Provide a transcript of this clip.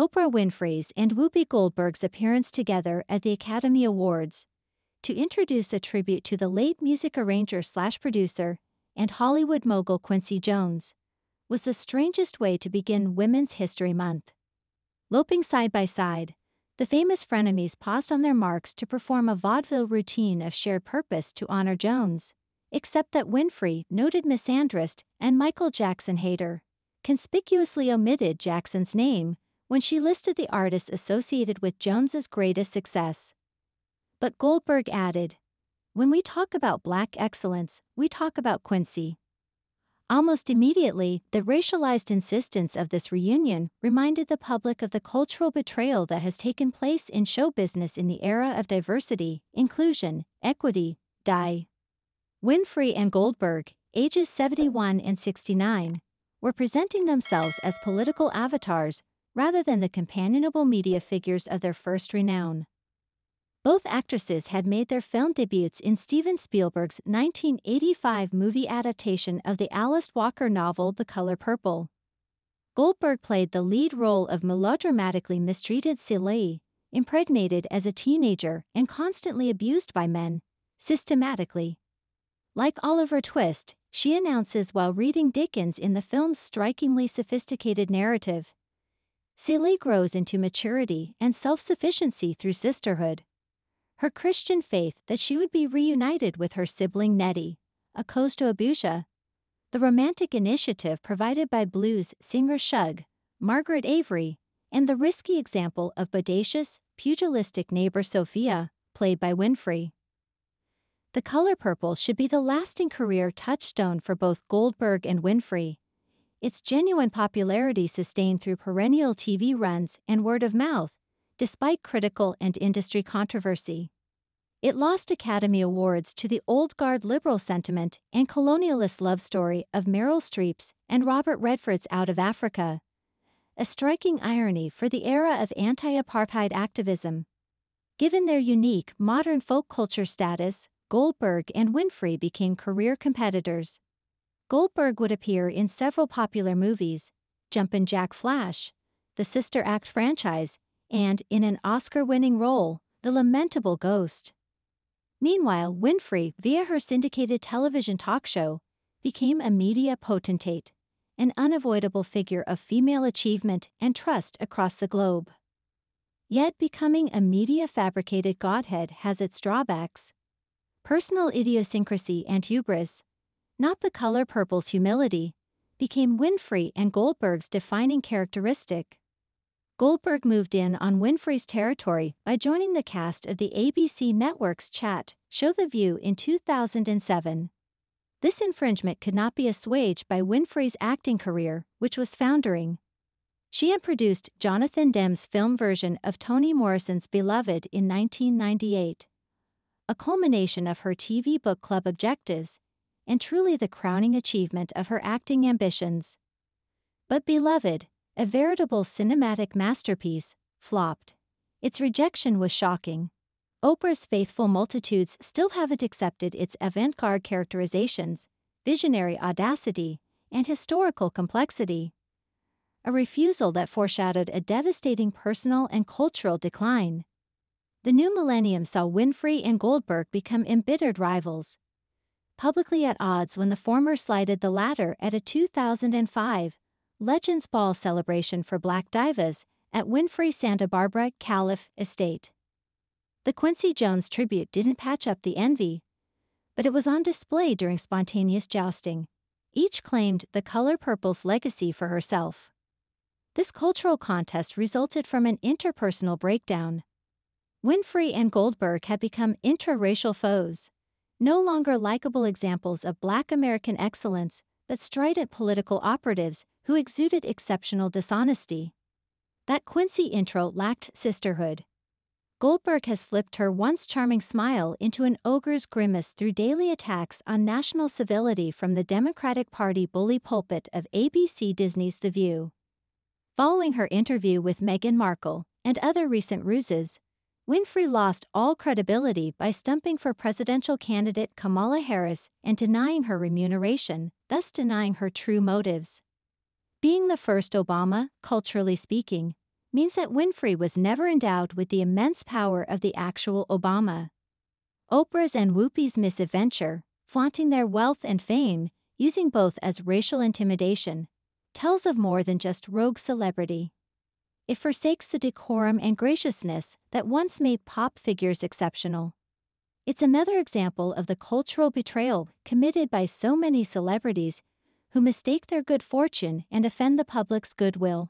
Oprah Winfrey's and Whoopi Goldberg's appearance together at the Academy Awards to introduce a tribute to the late music arranger/producer and Hollywood mogul Quincy Jones was the strangest way to begin Women's History Month. Loping side by side, the famous frenemies paused on their marks to perform a vaudeville routine of shared purpose to honor Jones, except that Winfrey, noted misandrist and Michael Jackson hater, conspicuously omitted Jackson's name when she listed the artists associated with Jones's greatest success. But Goldberg added, "When we talk about Black excellence, we talk about Quincy." Almost immediately, the racialized insistence of this reunion reminded the public of the cultural betrayal that has taken place in show business in the era of diversity, inclusion, equity, DEI. Winfrey and Goldberg, ages 71 and 69, were presenting themselves as political avatars rather than the companionable media figures of their first renown. Both actresses had made their film debuts in Steven Spielberg's 1985 movie adaptation of the Alice Walker novel The Color Purple. Goldberg played the lead role of melodramatically mistreated Celie, impregnated as a teenager and constantly abused by men, systematically. Like Oliver Twist, she announces while reading Dickens in the film's strikingly sophisticated narrative. Celie grows into maturity and self-sufficiency through sisterhood. Her Christian faith that she would be reunited with her sibling Nettie, a Costa-Abuja, the romantic initiative provided by blues singer Shug, Margaret Avery, and the risky example of bodacious, pugilistic neighbor Sophia, played by Winfrey. The Color Purple should be the lasting career touchstone for both Goldberg and Winfrey. Its genuine popularity sustained through perennial TV runs and word of mouth, despite critical and industry controversy. It lost Academy Awards to the old guard liberal sentiment and colonialist love story of Meryl Streep's and Robert Redford's Out of Africa, a striking irony for the era of anti-apartheid activism. Given their unique, modern folk culture status, Goldberg and Winfrey became career competitors. Goldberg would appear in several popular movies, Jumpin' Jack Flash, the Sister Act franchise, and, in an Oscar-winning role, The Lamentable Ghost. Meanwhile, Winfrey, via her syndicated television talk show, became a media potentate, an unavoidable figure of female achievement and trust across the globe. Yet becoming a media-fabricated godhead has its drawbacks. Personal idiosyncrasy and hubris, not The Color Purple's humility, became Winfrey and Goldberg's defining characteristic. Goldberg moved in on Winfrey's territory by joining the cast of the ABC network's chat show The View in 2007. This infringement could not be assuaged by Winfrey's acting career, which was foundering. She had produced Jonathan Demme's film version of Toni Morrison's Beloved in 1998, a culmination of her TV book club objectives, and truly the crowning achievement of her acting ambitions. But Beloved, a veritable cinematic masterpiece, flopped. Its rejection was shocking. Oprah's faithful multitudes still haven't accepted its avant-garde characterizations, visionary audacity, and historical complexity. A refusal that foreshadowed a devastating personal and cultural decline. The new millennium saw Winfrey and Goldberg become embittered rivals, publicly at odds when the former slighted the latter at a 2005 Legends Ball celebration for Black divas at Winfrey's Santa Barbara, Calif. estate. The Quincy Jones tribute didn't patch up the envy, but it was on display during spontaneous jousting. Each claimed The Color Purple's legacy for herself. This cultural contest resulted from an interpersonal breakdown. Winfrey and Goldberg had become intra-racial foes, no longer likable examples of Black American excellence, but strident political operatives who exuded exceptional dishonesty. That Quincy intro lacked sisterhood. Goldberg has flipped her once charming smile into an ogre's grimace through daily attacks on national civility from the Democratic Party bully pulpit of ABC Disney's The View. Following her interview with Meghan Markle and other recent ruses, Winfrey lost all credibility by stumping for presidential candidate Kamala Harris and denying her remuneration, thus denying her true motives. Being the first Obama, culturally speaking, means that Winfrey was never endowed with the immense power of the actual Obama. Oprah's and Whoopi's misadventure, flaunting their wealth and fame, using both as racial intimidation, tells of more than just rogue celebrity. It forsakes the decorum and graciousness that once made pop figures exceptional. It's another example of the cultural betrayal committed by so many celebrities who mistake their good fortune and offend the public's goodwill.